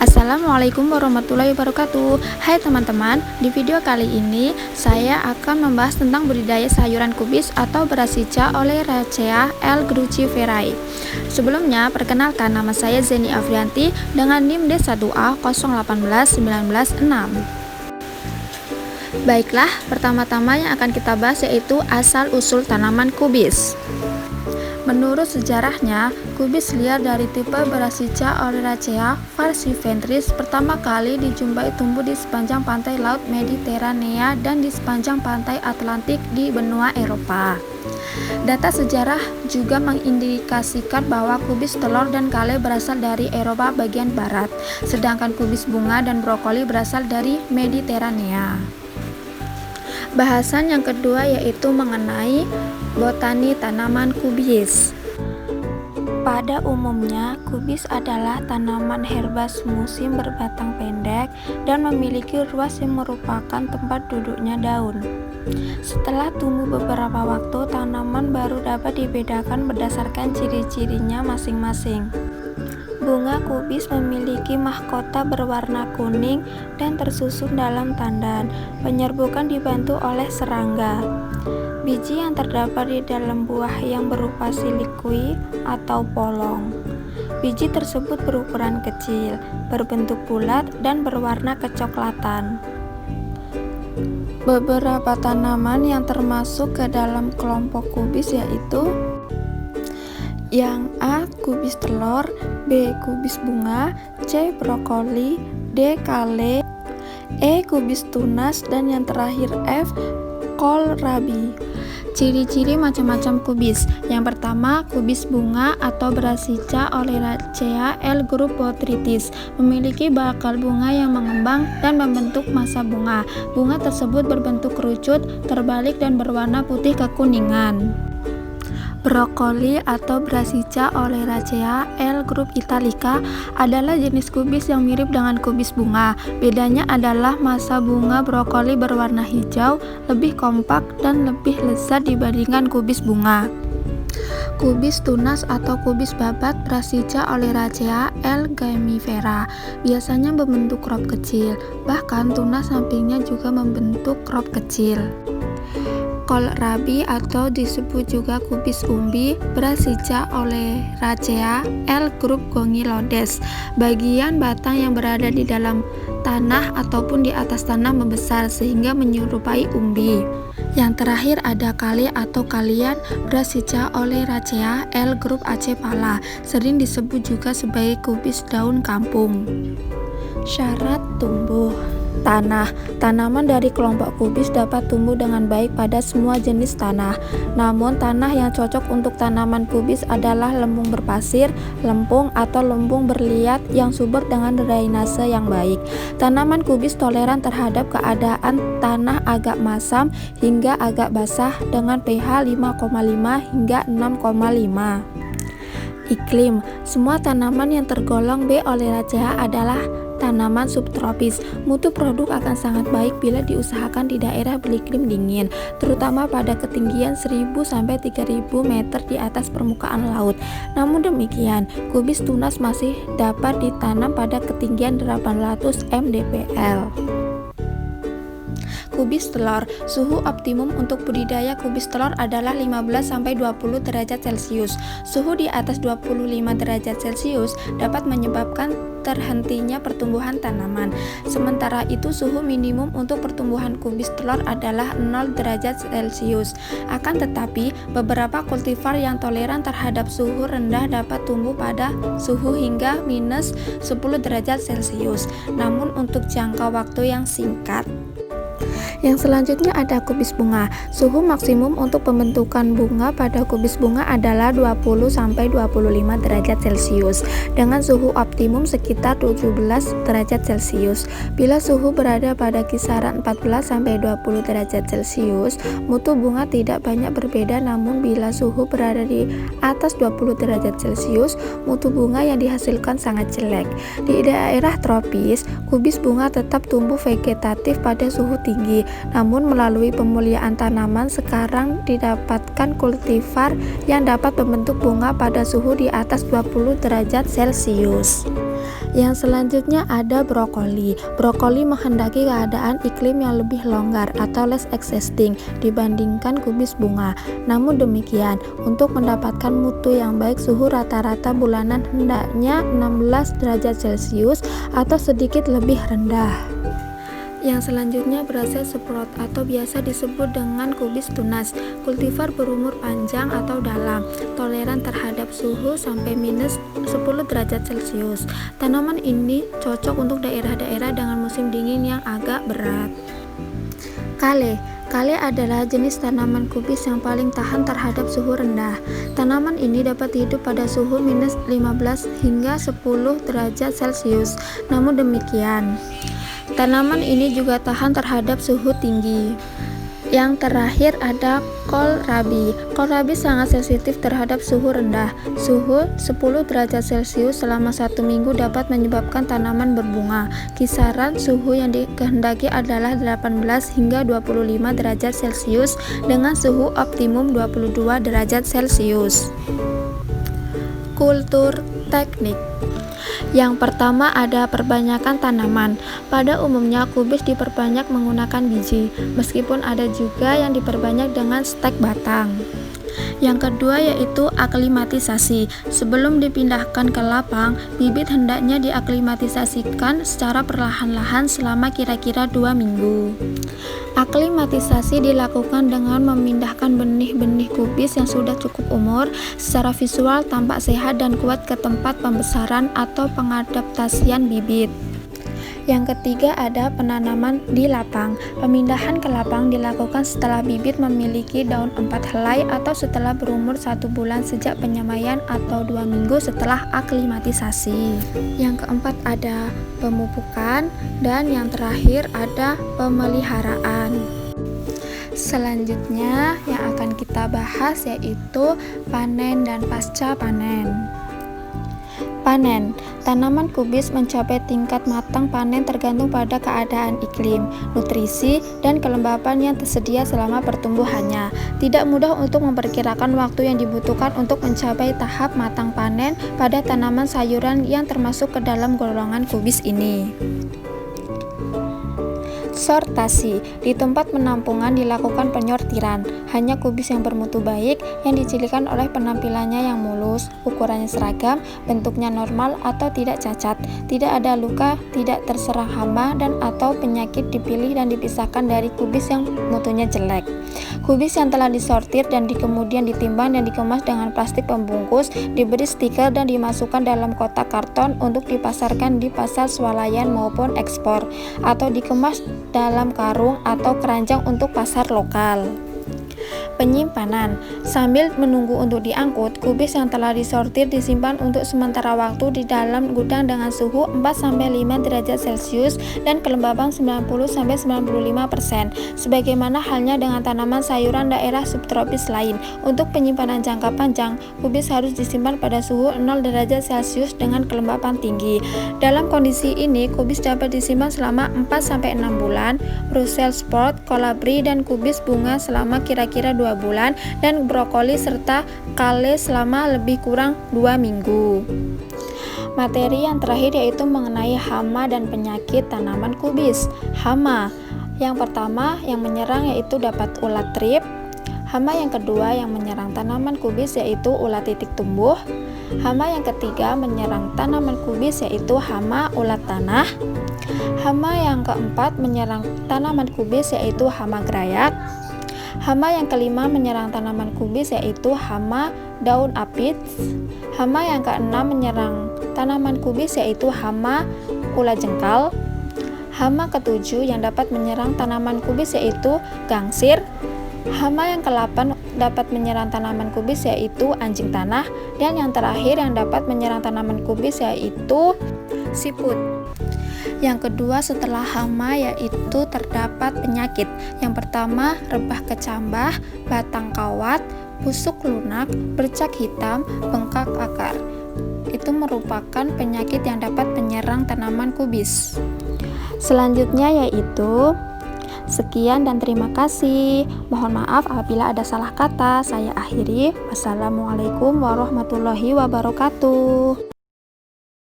Assalamualaikum warahmatullahi wabarakatuh. Hai teman-teman, di video kali ini saya akan membahas tentang budidaya sayuran kubis atau Brassica oleracea L. cruciferae. Sebelumnya, perkenalkan nama saya Zeni Afrianti dengan NIM D1A 018196. Baiklah, pertama-tama yang akan kita bahas yaitu asal-usul tanaman kubis. Menurut sejarahnya, kubis liar dari tipe Brassica oleracea falciventris pertama kali dijumpai tumbuh di sepanjang pantai Laut Mediteranea dan di sepanjang pantai Atlantik di benua Eropa. Data sejarah juga mengindikasikan bahwa kubis telur dan kale berasal dari Eropa bagian barat, sedangkan kubis bunga dan brokoli berasal dari Mediteranea. Bahasan yang kedua yaitu mengenai botani tanaman kubis. Pada umumnya, kubis adalah tanaman herbas musim berbatang pendek dan memiliki ruas yang merupakan tempat duduknya daun. Setelah tumbuh beberapa waktu, tanaman baru dapat dibedakan berdasarkan ciri-cirinya masing-masing. Bunga kubis memiliki mahkota berwarna kuning dan tersusun dalam tandan. Penyerbukan dibantu oleh serangga. Biji yang terdapat di dalam buah yang berupa silikui atau polong. Biji tersebut berukuran kecil, berbentuk bulat, dan berwarna kecoklatan. Beberapa tanaman yang termasuk ke dalam kelompok kubis yaitu yang A. kubis telur, B. kubis bunga, C. brokoli, D. kale, E. kubis tunas, dan yang terakhir F. kohlrabi. Ciri-ciri macam-macam kubis. Yang pertama, kubis bunga atau Brassica oleracea L. grup botrytis memiliki bakal bunga yang mengembang dan membentuk masa bunga. Bunga tersebut berbentuk kerucut, terbalik, dan berwarna putih kekuningan. Brokoli atau Brassica oleracea L. grup italica adalah jenis kubis yang mirip dengan kubis bunga. Bedanya adalah masa bunga brokoli berwarna hijau, lebih kompak, dan lebih lezat dibandingkan kubis bunga. Kubis tunas atau kubis babat Brassica oleracea L. gamifera biasanya membentuk crop kecil, bahkan tunas sampingnya juga membentuk crop kecil. Kohlrabi atau disebut juga kubis umbi Brassica oleracea L. grup gongylodes. Bagian batang yang berada di dalam tanah ataupun di atas tanah membesar sehingga menyerupai umbi. Yang terakhir ada kale atau kalian Brassica oleracea L. grup acephala, sering disebut juga sebagai kubis daun kampung. Syarat tumbuh. Tanah. Tanaman dari kelompok kubis dapat tumbuh dengan baik pada semua jenis tanah. Namun, tanah yang cocok untuk tanaman kubis adalah lembung berpasir, lempung, atau lembung berliat yang subur dengan drainase yang baik. Tanaman kubis toleran terhadap keadaan tanah agak masam hingga agak basah dengan pH 5,5 hingga 6,5. Iklim. Semua tanaman yang tergolong B. oleracea adalah tanaman subtropis. Mutu produk akan sangat baik bila diusahakan di daerah beriklim dingin, terutama pada ketinggian 1000 sampai 3000 meter di atas permukaan laut. Namun demikian, kubis tunas masih dapat ditanam pada ketinggian 800 mdpl. Kubis telur. Suhu optimum untuk budidaya kubis telur adalah 15-20 derajat Celcius. Suhu di atas 25 derajat Celcius dapat menyebabkan terhentinya pertumbuhan tanaman. Sementara itu, suhu minimum untuk pertumbuhan kubis telur adalah 0 derajat Celcius. Akan tetapi, beberapa kultivar yang toleran terhadap suhu rendah dapat tumbuh pada suhu hingga minus 10 derajat Celcius. Namun untuk jangka waktu yang singkat. Yang selanjutnya ada kubis bunga. Suhu maksimum untuk pembentukan bunga pada kubis bunga adalah 20-25 derajat Celcius dengan suhu optimum sekitar 17 derajat Celcius. Bila suhu berada pada kisaran 14-20 derajat Celcius, mutu bunga tidak banyak berbeda, namun bila suhu berada di atas 20 derajat Celcius, mutu bunga yang dihasilkan sangat jelek. Di daerah tropis, kubis bunga tetap tumbuh vegetatif pada suhu tinggi. Namun melalui pemuliaan tanaman sekarang didapatkan kultivar yang dapat membentuk bunga pada suhu di atas 20 derajat Celcius. Yang selanjutnya ada brokoli. Brokoli menghendaki keadaan iklim yang lebih longgar atau less existing dibandingkan kubis bunga. Namun demikian, untuk mendapatkan mutu yang baik, suhu rata-rata bulanan hendaknya 16 derajat Celcius atau sedikit lebih rendah. Yang selanjutnya Brussels sprout atau biasa disebut dengan kubis tunas. Kultivar berumur panjang atau dalam, toleran terhadap suhu sampai minus 10 derajat Celcius. Tanaman ini cocok untuk daerah-daerah dengan musim dingin yang agak berat. Kale adalah jenis tanaman kubis yang paling tahan terhadap suhu rendah. Tanaman ini dapat hidup pada suhu minus 15 hingga 10 derajat Celcius. Namun demikian, tanaman ini juga tahan terhadap suhu tinggi. Yang terakhir ada kohlrabi. Kohlrabi sangat sensitif terhadap suhu rendah. Suhu 10 derajat Celcius selama 1 minggu dapat menyebabkan tanaman berbunga. Kisaran suhu yang dikehendaki adalah 18 hingga 25 derajat Celcius dengan suhu optimum 22 derajat Celcius. Kultur teknik. Yang pertama ada perbanyakan tanaman. Pada umumnya kubis diperbanyak menggunakan biji, meskipun ada juga yang diperbanyak dengan stek batang. Yang kedua yaitu aklimatisasi. Sebelum dipindahkan ke lapang, bibit hendaknya diaklimatisasikan secara perlahan-lahan selama kira-kira 2 minggu. Aklimatisasi dilakukan dengan memindahkan benih-benih kubis yang sudah cukup umur, secara visual tampak sehat dan kuat ke tempat pembesaran atau pengadaptasian bibit. Yang ketiga ada penanaman di lapang. Pemindahan ke lapang dilakukan setelah bibit memiliki daun 4 helai atau setelah berumur 1 bulan sejak penyemaian atau 2 minggu setelah aklimatisasi. Yang keempat ada pemupukan, dan yang terakhir ada pemeliharaan. Selanjutnya yang akan kita bahas yaitu panen dan pasca panen. Panen. Tanaman kubis mencapai tingkat matang panen tergantung pada keadaan iklim, nutrisi, dan kelembapan yang tersedia selama pertumbuhannya. Tidak mudah untuk memperkirakan waktu yang dibutuhkan untuk mencapai tahap matang panen pada tanaman sayuran yang termasuk ke dalam golongan kubis ini. Sortasi. Di tempat penampungan dilakukan penyortiran. Hanya kubis yang bermutu baik, yang dicirikan oleh penampilannya yang mulus, ukurannya seragam, bentuknya normal atau tidak cacat, tidak ada luka, tidak terserang hama dan atau penyakit dipilih dan dipisahkan dari kubis yang mutunya jelek. Kubis yang telah disortir dan kemudian ditimbang dan dikemas dengan plastik pembungkus, diberi stiker dan dimasukkan dalam kotak karton untuk dipasarkan di pasar swalayan maupun ekspor, atau dikemas dalam karung atau keranjang untuk pasar lokal. Penyimpanan. Sambil menunggu untuk diangkut, kubis yang telah disortir disimpan untuk sementara waktu di dalam gudang dengan suhu 4-5 derajat Celcius dan kelembaban 90-95%. Sebagaimana halnya dengan tanaman sayuran daerah subtropis lain. Untuk penyimpanan jangka panjang, kubis harus disimpan pada suhu 0 derajat Celcius dengan kelembapan tinggi. Dalam kondisi ini, kubis dapat disimpan selama 4-6 bulan, Brussels sprout, kohlrabi, dan kubis bunga selama kira-kira 2 bulan, dan brokoli serta kale selama lebih kurang 2 minggu. Materi yang terakhir yaitu mengenai hama dan penyakit tanaman kubis. Hama. Yang pertama yang menyerang yaitu dapat ulat trip. Hama yang kedua yang menyerang tanaman kubis yaitu ulat titik tumbuh. Hama yang ketiga menyerang tanaman kubis yaitu hama ulat tanah. Hama yang keempat menyerang tanaman kubis yaitu hama grayak. Hama yang kelima menyerang tanaman kubis yaitu hama daun aphids. Hama yang keenam menyerang tanaman kubis yaitu hama ulat jengkal. Hama ketujuh yang dapat menyerang tanaman kubis yaitu gangsir. Hama yang ke-8 dapat menyerang tanaman kubis yaitu anjing tanah. Dan yang terakhir yang dapat menyerang tanaman kubis yaitu siput. Yang kedua setelah hama yaitu terdapat penyakit. Yang pertama rebah kecambah, batang kawat, busuk lunak, bercak hitam, bengkak akar. Itu merupakan penyakit yang dapat menyerang tanaman kubis. Selanjutnya yaitu sekian dan terima kasih. Mohon maaf apabila ada salah kata. Saya akhiri. Wassalamualaikum warahmatullahi wabarakatuh.